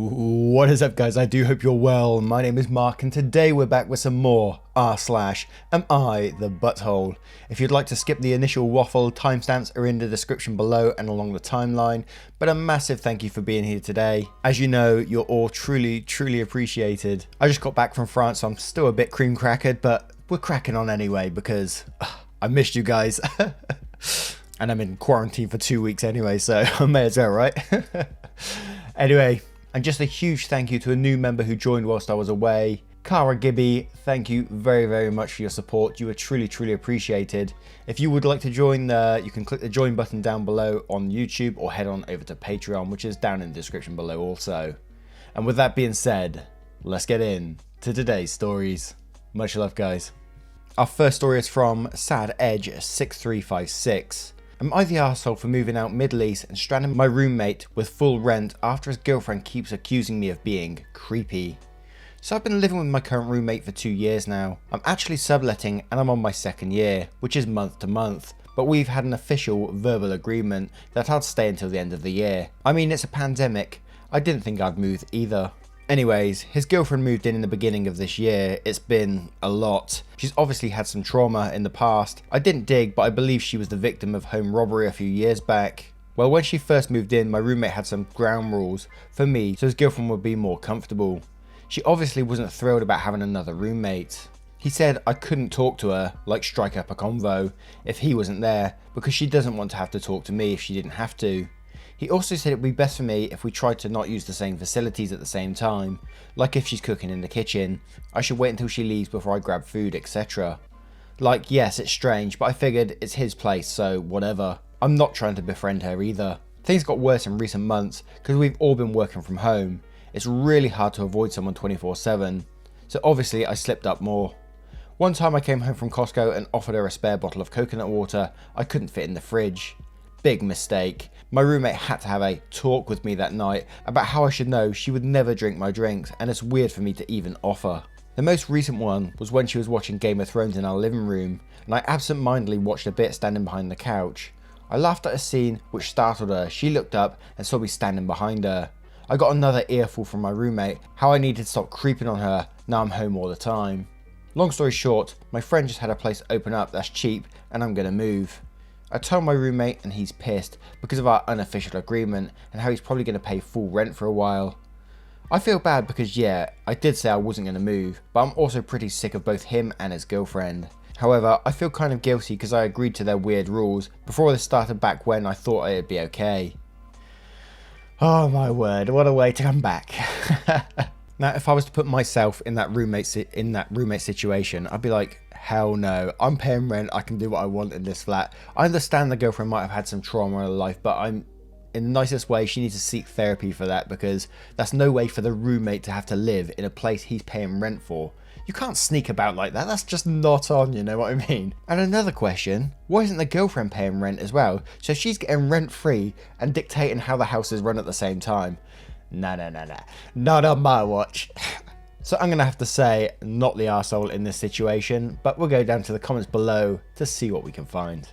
What is up, guys? I do hope you're well. My name is Mark and today we're back with some more r/am I the butthole. If you'd like to skip the initial waffle, timestamps are in the description below and along the timeline, but a massive thank you for being here today. As you know, you're all truly appreciated. I just got back from France, so I'm still a bit cream crackered, but we're cracking on anyway because I missed you guys. And I'm in quarantine for 2 weeks anyway, so I may as well, right? Anyway, and just a huge thank you to a new member who joined whilst I was away. Cara Gibby, thank you very much for your support. You are truly appreciated. If you would like to join, you can click the join button down below on YouTube or head on over to Patreon, which is down in the description below also. And with that being said, let's get in to today's stories. Much love, guys. Our first story is from Sad Edge 6356. Am I the arsehole for moving out Middle East and stranding my roommate with full rent after his girlfriend keeps accusing me of being creepy? So I've been living with my current roommate for 2 years now. I'm actually subletting and I'm on my second year, which is month to month, but we've had an official verbal agreement that I'd stay until the end of the year. I mean, it's a pandemic. I didn't think I'd move either. Anyways, his girlfriend moved in the beginning of this year. It's been a lot. She's obviously had some trauma in the past. I didn't dig, but I believe she was the victim of home robbery a few years back. Well, when she first moved in, my roommate had some ground rules for me so his girlfriend would be more comfortable. She obviously wasn't thrilled about having another roommate. He said I couldn't talk to her, like strike up a convo, if he wasn't there, because she doesn't want to have to talk to me if she didn't have to. He also said it would be best for me if we tried to not use the same facilities at the same time, like if she's cooking in the kitchen, I should wait until she leaves before I grab food, etc. Like, yes, it's strange, but I figured it's his place, so whatever. I'm not trying to befriend her either. Things got worse in recent months because we've all been working from home. It's really hard to avoid someone 24/7, so obviously I slipped up more. One time I came home from Costco and offered her a spare bottle of coconut water I couldn't fit in the fridge. Big mistake. My roommate had to have a talk with me that night about how I should know she would never drink my drinks, and it's weird for me to even offer. The most recent one was when she was watching Game of Thrones in our living room, and I absent-mindedly watched a bit standing behind the couch. I laughed at a scene which startled her. She looked up and saw me standing behind her. I got another earful from my roommate, how I needed to stop creeping on her now I'm home all the time. Long story short, my friend just had a place open up that's cheap and I'm gonna move. I told my roommate and he's pissed because of our unofficial agreement and how he's probably going to pay full rent for a while. I feel bad because yeah, I did say I wasn't going to move, but I'm also pretty sick of both him and his girlfriend. However, I feel kind of guilty because I agreed to their weird rules before this started back when I thought it'd be okay. Oh my word, what a way to come back. Now, if I was to put myself in that roommate situation, I'd be like, hell no, I'm paying rent, I can do what I want in this flat. I understand the girlfriend might have had some trauma in her life, but in the nicest way, she needs to seek therapy for that because that's no way for the roommate to have to live in a place he's paying rent for. You can't sneak about like that, that's just not on, you know what I mean? And another question, why isn't the girlfriend paying rent as well? So she's getting rent free and dictating how the house is run at the same time. No, not on my watch. So I'm going to have to say, not the arsehole in this situation, but we'll go down to the comments below to see what we can find.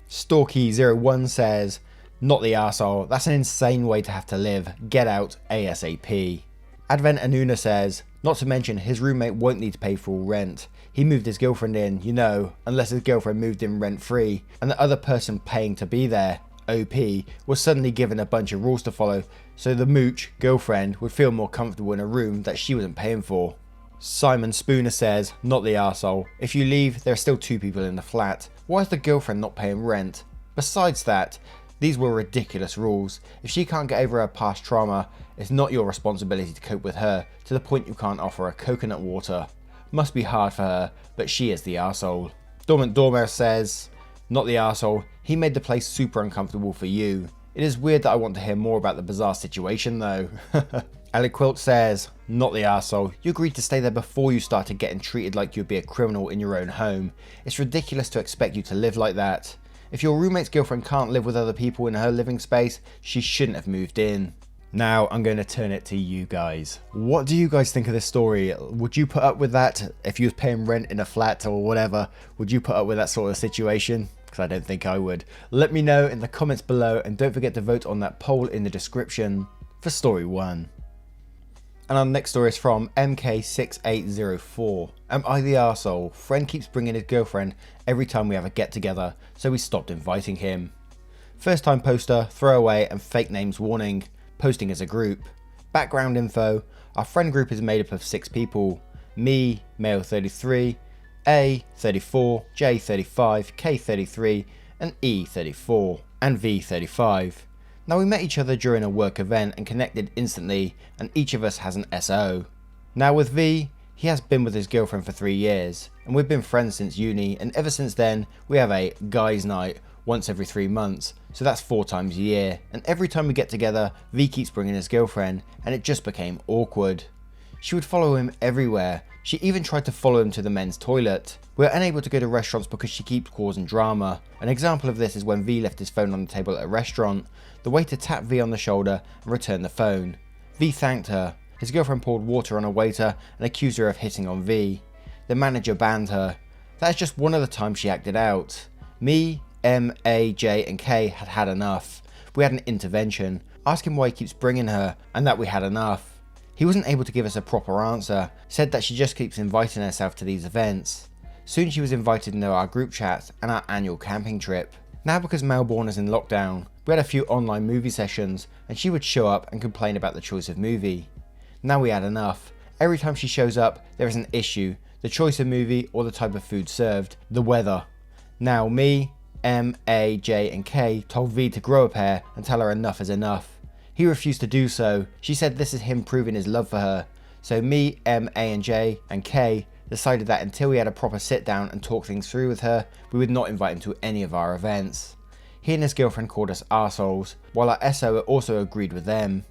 Storky01 says, not the arsehole, that's an insane way to have to live, get out ASAP. Advent Anuna says, not to mention his roommate won't need to pay full rent. He moved his girlfriend in, you know, unless his girlfriend moved in rent free, and the other person paying to be there, OP, was suddenly given a bunch of rules to follow, so the mooch, girlfriend, would feel more comfortable in a room that she wasn't paying for. Simon Spooner says, not the arsehole. If you leave, there are still 2 people in the flat. Why is the girlfriend not paying rent? Besides that, these were ridiculous rules. If she can't get over her past trauma, it's not your responsibility to cope with her, to the point you can't offer her coconut water. Must be hard for her, but she is the arsehole. Dormant Dormer says, not the arsehole. He made the place super uncomfortable for you. It is weird that I want to hear more about the bizarre situation though. Alec Quilt says, not the arsehole. You agreed to stay there before you started getting treated like you'd be a criminal in your own home. It's ridiculous to expect you to live like that. If your roommate's girlfriend can't live with other people in her living space, she shouldn't have moved in. Now I'm going to turn it to you guys. What do you guys think of this story? Would you put up with that if you was paying rent in a flat or whatever? Would you put up with that sort of situation? Because I don't think I would. Let me know in the comments below and don't forget to vote on that poll in the description for story 1. And our next story is from MK6804. Am I the arsehole? Friend keeps bringing his girlfriend every time we have a get together, so we stopped inviting him. First time poster, throwaway and fake names warning, posting as a group. Background info, our friend group is made up of 6 people. Me, male 33, A 34, J 35, K 33 and E 34 and V 35. Now we met each other during a work event and connected instantly, and each of us has an SO. Now with V, he has been with his girlfriend for 3 years, and we've been friends since uni, and ever since then we have a guys night once every 3 months, so that's 4 times a year, and every time we get together V keeps bringing his girlfriend, and it just became awkward. She would follow him everywhere. She even tried to follow him to the men's toilet. We are unable to go to restaurants because she keeps causing drama. An example of this is when V left his phone on the table at a restaurant. The waiter tapped V on the shoulder and returned the phone. V thanked her. His girlfriend poured water on a waiter and accused her of hitting on V. The manager banned her. That is just one of the times she acted out. Me, M, A, J and K had had enough. We had an intervention, asking why he keeps bringing her and that we had enough. He wasn't able to give us a proper answer, said that she just keeps inviting herself to these events. Soon she was invited into our group chat and our annual camping trip. Now because Melbourne is in lockdown, we had a few online movie sessions and she would show up and complain about the choice of movie. Now we had enough. Every time she shows up there is an issue, the choice of movie or the type of food served, the weather. Now me, M, A, J and K told V to grow a pair and tell her enough is enough. He refused to do so. She said this is him proving his love for her. So me, M, A and J and K decided that until we had a proper sit down and talk things through with her, we would not invite him to any of our events. He and his girlfriend called us arseholes, while our SO also agreed with them.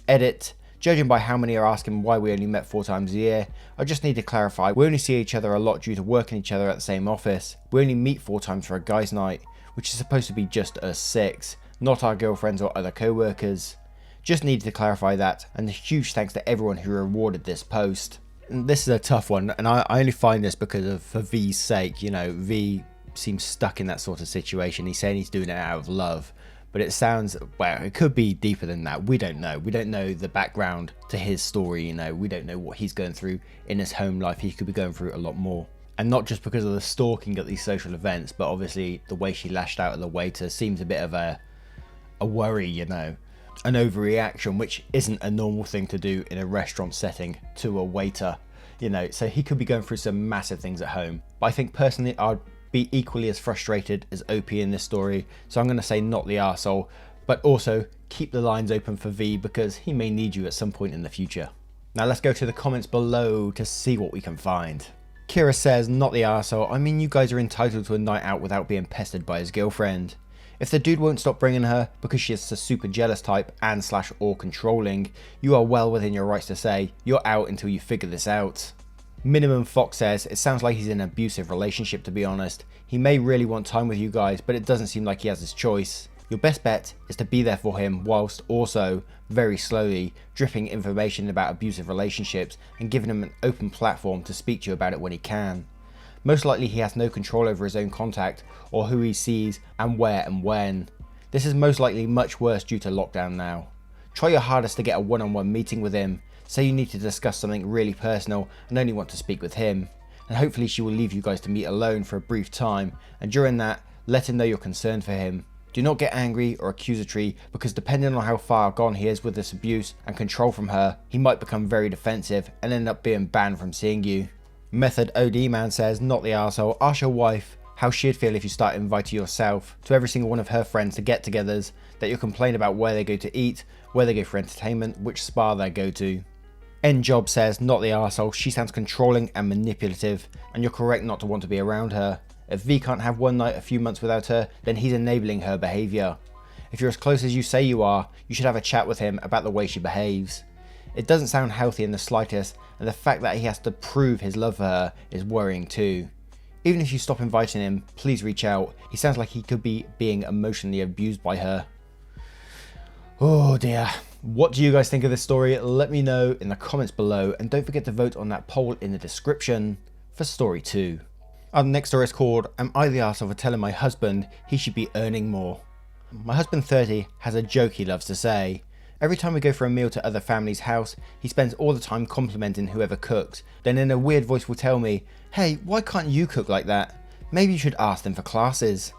Edit. Judging by how many are asking why we only met 4 times a year, I just need to clarify we only see each other a lot due to working each other at the same office. We only meet 4 times for a guys night, which is supposed to be just us 6, not our girlfriends or other co-workers. Just needed to clarify that, and a huge thanks to everyone who rewarded this post. And this is a tough one, and I only find this because of for V's sake. You know, V seems stuck in that sort of situation. He's saying he's doing it out of love, but it sounds, well, it could be deeper than that. We don't know. We don't know the background to his story, you know. We don't know what he's going through in his home life. He could be going through a lot more. And not just because of the stalking at these social events, but obviously the way she lashed out at the waiter seems a bit of a worry, you know. An overreaction, which isn't a normal thing to do in a restaurant setting to a waiter, you know, so he could be going through some massive things at home. But I think personally I'd be equally as frustrated as OP in this story, so I'm going to say not the arsehole, but also keep the lines open for V because he may need you at some point in the future. Now let's go to the comments below to see what we can find. Kira says, not the arsehole, I mean you guys are entitled to a night out without being pestered by his girlfriend. If the dude won't stop bringing her because she is a super jealous type and / or controlling, you are well within your rights to say, you're out until you figure this out. Minimum Fox says, it sounds like he's in an abusive relationship to be honest. He may really want time with you guys, but it doesn't seem like he has his choice. Your best bet is to be there for him whilst also, very slowly, dripping information about abusive relationships and giving him an open platform to speak to you about it when he can. Most likely he has no control over his own contact or who he sees and where and when. This is most likely much worse due to lockdown now. Try your hardest to get a one-on-one meeting with him. Say you need to discuss something really personal and only want to speak with him. And hopefully she will leave you guys to meet alone for a brief time, and during that, let him know you're concerned for him. Do not get angry or accusatory because depending on how far gone he is with this abuse and control from her, he might become very defensive and end up being banned from seeing you. Method OD Man says, not the arsehole, ask your wife how she'd feel if you start inviting yourself to every single one of her friends to get-togethers, that you'll complain about where they go to eat, where they go for entertainment, which spa they go to. Njob says, not the arsehole, she sounds controlling and manipulative, and you're correct not to want to be around her. If V can't have one night a few months without her, then he's enabling her behaviour. If you're as close as you say you are, you should have a chat with him about the way she behaves. It doesn't sound healthy in the slightest, and the fact that he has to prove his love for her is worrying too. Even if you stop inviting him, please reach out. He sounds like he could be being emotionally abused by her. Oh dear. What do you guys think of this story? Let me know in the comments below, and don't forget to vote on that poll in the description for story 2. Our next story is called, Am I the arsehole for telling my husband he should be earning more? My husband 30 has a joke he loves to say. Every time we go for a meal to other families' house, he spends all the time complimenting whoever cooks, then in a weird voice will tell me, "Hey, why can't you cook like that? Maybe you should ask them for classes."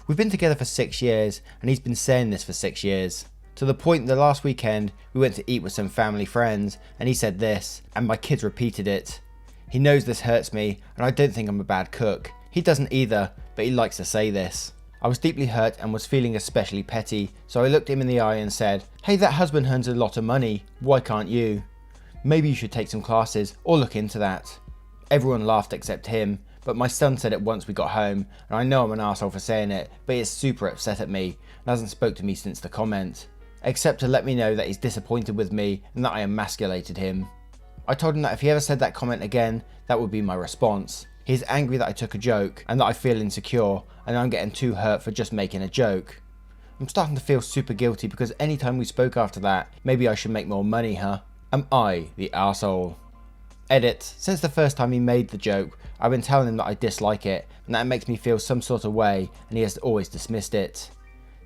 We've been together for 6 years, and he's been saying this for 6 years. To the point that last weekend, we went to eat with some family friends, and he said this, and my kids repeated it. He knows this hurts me, and I don't think I'm a bad cook. He doesn't either, but he likes to say this. I was deeply hurt and was feeling especially petty, so I looked him in the eye and said, "Hey, that husband earns a lot of money, why can't you? Maybe you should take some classes, or look into that." Everyone laughed except him, but my son said it once we got home, and I know I'm an arsehole for saying it, but he is super upset at me, and hasn't spoke to me since the comment. Except to let me know that he's disappointed with me and that I emasculated him. I told him that if he ever said that comment again, that would be my response. He's angry that I took a joke and that I feel insecure and I'm getting too hurt for just making a joke. I'm starting to feel super guilty because anytime we spoke after that, maybe I should make more money, huh? Am I the arsehole? Edit. Since the first time he made the joke, I've been telling him that I dislike it and that it makes me feel some sort of way, and he has always dismissed it.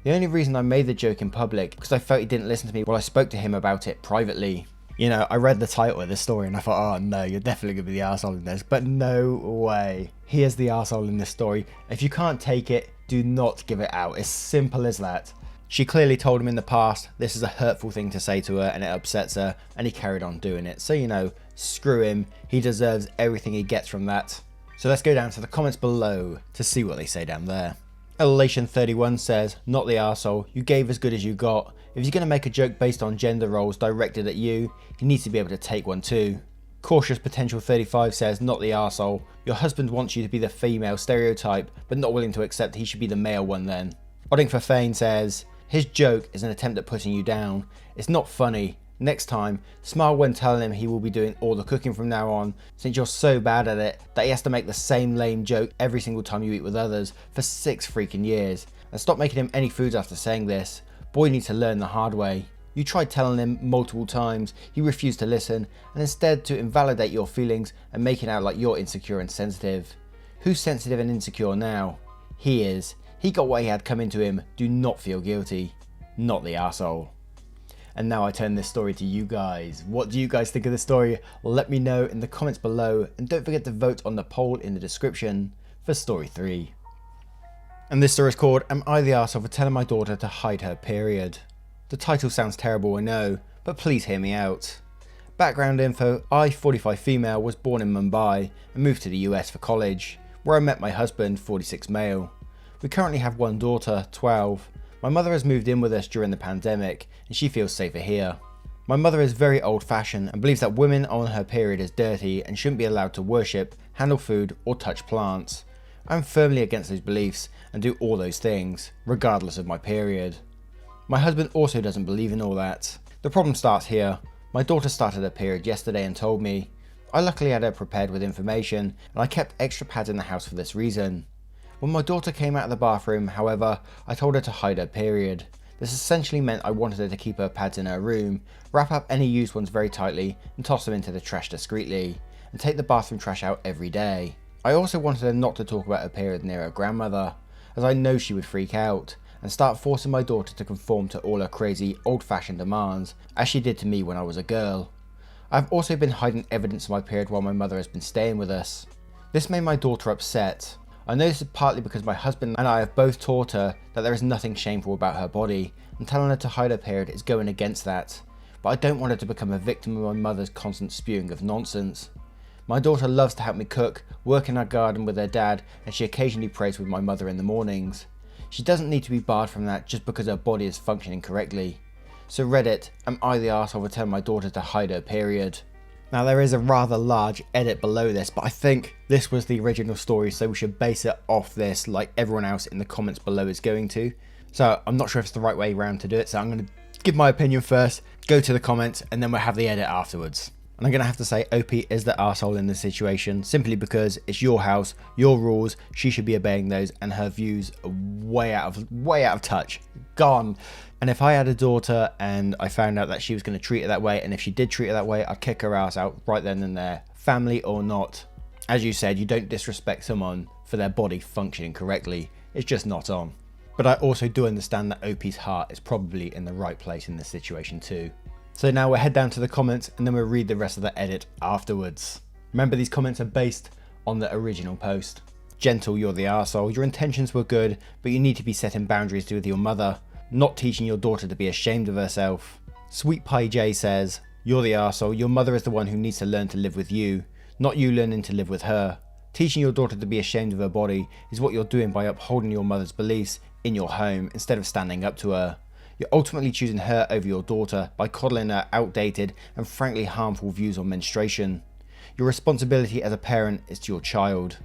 The only reason I made the joke in public because I felt he didn't listen to me while I spoke to him about it privately. You know, I read the title of this story and I thought, oh no, you're definitely going to be the arsehole in this, but no way. He is the arsehole in this story. If you can't take it, do not give it out. It's simple as that. She clearly told him in the past this is a hurtful thing to say to her and it upsets her, and he carried on doing it. So, you know, screw him. He deserves everything he gets from that. So let's go down to the comments below to see what they say down there. Elation31 says, "Not the arsehole, you gave as good as you got. If you're going to make a joke based on gender roles directed at you, you need to be able to take one too." Cautious Potential 35 says, "Not the arsehole. Your husband wants you to be the female stereotype, but not willing to accept he should be the male one then." Odding for Fane says, "His joke is an attempt at putting you down. It's not funny. Next time, smile when telling him he will be doing all the cooking from now on, since you're so bad at it that he has to make the same lame joke every single time you eat with others for 6 freaking years. And stop making him any foods after saying this. Boy needs to learn the hard way. You tried telling him multiple times, he refused to listen, and instead to invalidate your feelings and making out like you're insecure and sensitive. Who's sensitive and insecure now? He is. He got what he had coming to him. Do not feel guilty. Not the arsehole." And now I turn this story to you guys. What do you guys think of this story? Let me know in the comments below, and don't forget to vote on the poll in the description for story 3. And this story is called "Am I the Arsehole for Telling My Daughter to Hide Her Period?" The title sounds terrible, I know, but please hear me out. Background info: I, 45 female, was born in Mumbai and moved to the US for college, where I met my husband, 46 male. We currently have one daughter, 12. My mother has moved in with us during the pandemic and she feels safer here. My mother is very old fashioned and believes that women on her period is dirty and shouldn't be allowed to worship, handle food or touch plants. I'm firmly against those beliefs and do all those things, regardless of my period. My husband also doesn't believe in all that. The problem starts here. My daughter started her period yesterday and told me. I luckily had her prepared with information and I kept extra pads in the house for this reason. When my daughter came out of the bathroom, however, I told her to hide her period. This essentially meant I wanted her to keep her pads in her room, wrap up any used ones very tightly and toss them into the trash discreetly, and take the bathroom trash out every day. I also wanted her not to talk about her period near her grandmother, as I know she would freak out, and start forcing my daughter to conform to all her crazy, old-fashioned demands, as she did to me when I was a girl. I've also been hiding evidence of my period while my mother has been staying with us. This made my daughter upset. I know this is partly because my husband and I have both taught her that there is nothing shameful about her body, and telling her to hide her period is going against that, but I don't want her to become a victim of my mother's constant spewing of nonsense. My daughter loves to help me cook, work in our garden with her dad, and she occasionally prays with my mother in the mornings. She doesn't need to be barred from that just because her body is functioning correctly. So Reddit, am I the arsehole for telling my daughter to hide her period? Now there is a rather large edit below this, but I think this was the original story, so we should base it off this like everyone else in the comments below is going to. So I'm not sure if it's the right way around to do it, so I'm going to give my opinion first, go to the comments, and then we'll have the edit afterwards. And I'm going to have to say OP is the arsehole in this situation, simply because it's your house, your rules, she should be obeying those, and her views are way out of touch, gone. And if I had a daughter and I found out that she was going to treat it that way, and if she did treat it that way, I'd kick her ass out right then and there, family or not. As you said, you don't disrespect someone for their body functioning correctly, it's just not on. But I also do understand that OP's heart is probably in the right place in this situation too. So now we'll head down to the comments and then we'll read the rest of the edit afterwards. Remember, these comments are based on the original post. Gentle, you're the arsehole. Your intentions were good, but you need to be setting boundaries with your mother, not teaching your daughter to be ashamed of herself. Sweet Pie J says, you're the arsehole. Your mother is the one who needs to learn to live with you, not you learning to live with her. Teaching your daughter to be ashamed of her body is what you're doing by upholding your mother's beliefs in your home instead of standing up to her. You're ultimately choosing her over your daughter by coddling her outdated and frankly harmful views on menstruation. Your responsibility as a parent is to your child.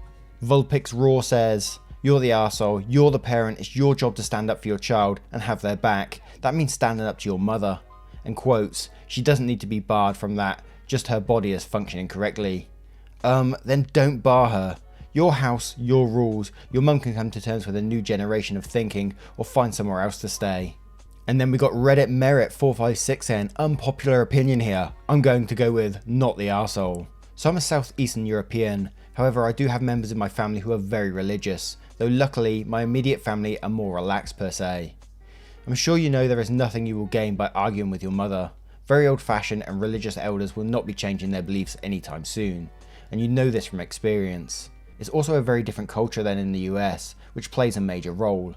Vulpix Raw says, you're the arsehole, you're the parent, it's your job to stand up for your child and have their back. That means standing up to your mother. And quotes, she doesn't need to be barred from that, just her body is functioning correctly. Then don't bar her. Your house, your rules, your mum can come to terms with a new generation of thinking or find somewhere else to stay. And then we got Reddit Merit 456 saying, unpopular opinion here, I'm going to go with not the arsehole. So I'm a Southeastern European, however I do have members in my family who are very religious, though luckily my immediate family are more relaxed per se. I'm sure you know there is nothing you will gain by arguing with your mother. Very old fashioned and religious elders will not be changing their beliefs anytime soon, and you know this from experience. It's also a very different culture than in the US, which plays a major role.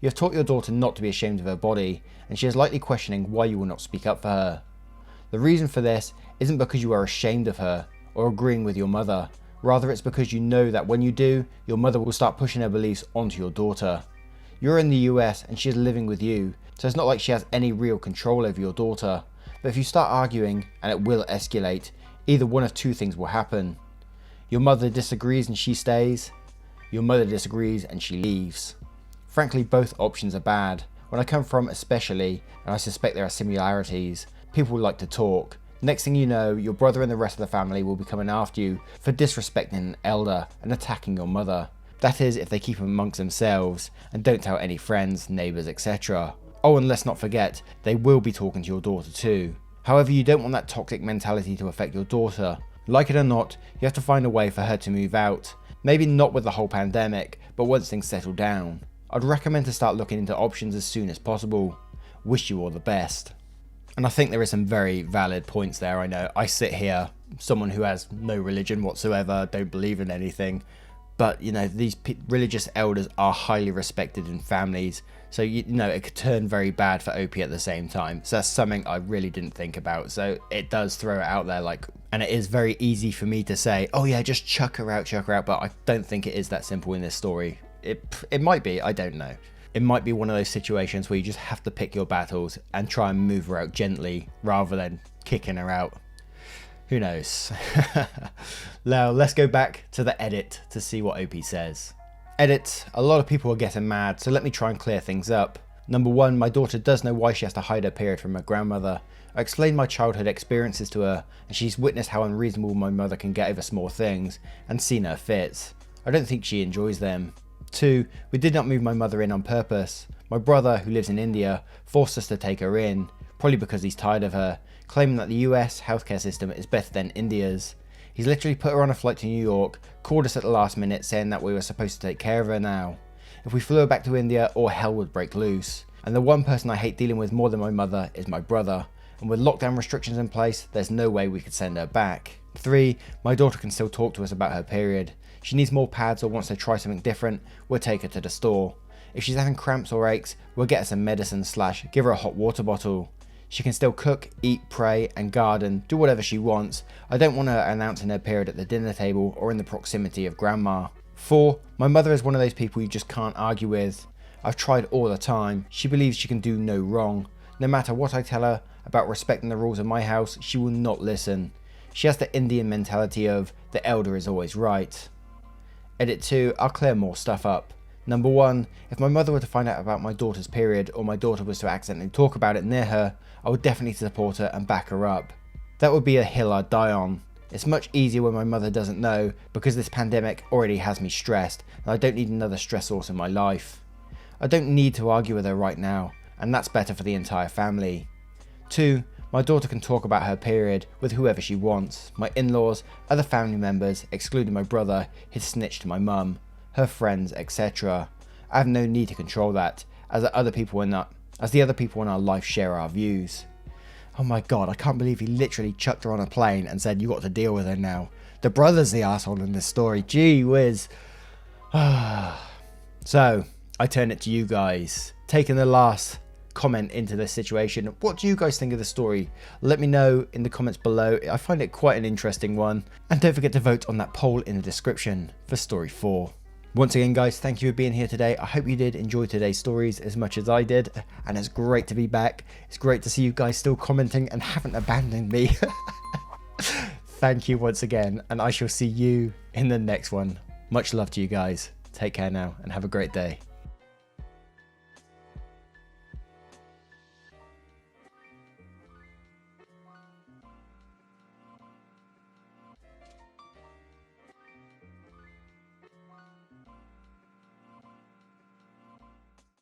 You have taught your daughter not to be ashamed of her body, and she is likely questioning why you will not speak up for her. The reason for this isn't because you are ashamed of her or agreeing with your mother, rather it's because you know that when you do, your mother will start pushing her beliefs onto your daughter. You're in the US and she is living with you, so it's not like she has any real control over your daughter, but if you start arguing, and it will escalate, either one of two things will happen. Your mother disagrees and she stays, your mother disagrees and she leaves. Frankly, both options are bad. When I come from especially, and I suspect there are similarities, people like to talk. Next thing you know, your brother and the rest of the family will be coming after you for disrespecting an elder and attacking your mother. That is, if they keep them amongst themselves and don't tell any friends, neighbours, etc. Oh, and let's not forget, they will be talking to your daughter too. However, you don't want that toxic mentality to affect your daughter. Like it or not, you have to find a way for her to move out. Maybe not with the whole pandemic, but once things settle down. I'd recommend to start looking into options as soon as possible. Wish you all the best. And I think there is some very valid points there. I know I sit here, someone who has no religion whatsoever, don't believe in anything, but you know, these religious elders are highly respected in families, so you know it could turn very bad for OP at the same time. So that's something I really didn't think about, so it does throw it out there, like, and it is very easy for me to say, oh yeah, just chuck her out, but I don't think it is that simple in this story. It might be, I don't know. It might be one of those situations where you just have to pick your battles and try and move her out gently rather than kicking her out. Who knows? Now let's go back to the edit to see what OP says. Edit, a lot of people are getting mad, so let me try and clear things up. Number one, my daughter does know why she has to hide her period from her grandmother. I explained my childhood experiences to her, and she's witnessed how unreasonable my mother can get over small things, and seen her fits. I don't think she enjoys them. 2. We did not move my mother in on purpose. My brother, who lives in India, forced us to take her in, probably because he's tired of her, claiming that the US healthcare system is better than India's. He's literally put her on a flight to New York, called us at the last minute saying that we were supposed to take care of her now. If we flew her back to India, all hell would break loose. And the one person I hate dealing with more than my mother is my brother, and with lockdown restrictions in place, there's no way we could send her back. 3. My daughter can still talk to us about her period. She needs more pads or wants to try something different, we'll take her to the store. If she's having cramps or aches, we'll get her some medicine / give her a hot water bottle. She can still cook, eat, pray and garden, do whatever she wants. I don't want her announcing her period at the dinner table or in the proximity of grandma. 4. My mother is one of those people you just can't argue with. I've tried all the time. She believes she can do no wrong. No matter what I tell her about respecting the rules of my house, she will not listen. She has the Indian mentality of the elder is always right. Edit 2, I'll clear more stuff up. Number 1, if my mother were to find out about my daughter's period or my daughter was to accidentally talk about it near her, I would definitely support her and back her up. That would be a hill I'd die on. It's much easier when my mother doesn't know because this pandemic already has me stressed and I don't need another stress source in my life. I don't need to argue with her right now, and that's better for the entire family. 2, my daughter can talk about her period with whoever she wants, my in-laws, other family members, excluding my brother, his snitch to my mum, her friends, etc. I have no need to control that, as the other people in our life share our views. Oh my god, I can't believe he literally chucked her on a plane and said, you got to deal with her now. The brother's the asshole in this story. Gee whiz. So, I turn it to you guys. Taking the last comment into this situation, what do you guys think of the story? Let me know in the comments below. I find it quite an interesting one. And don't forget to vote on that poll in the description for story 4. Once again, guys, thank you for being here today. I hope you did enjoy today's stories as much as I did, and it's great to be back. It's great to see you guys still commenting and haven't abandoned me. Thank you once again, and I shall see you in the next one. Much love to you guys. Take care now and have a great day.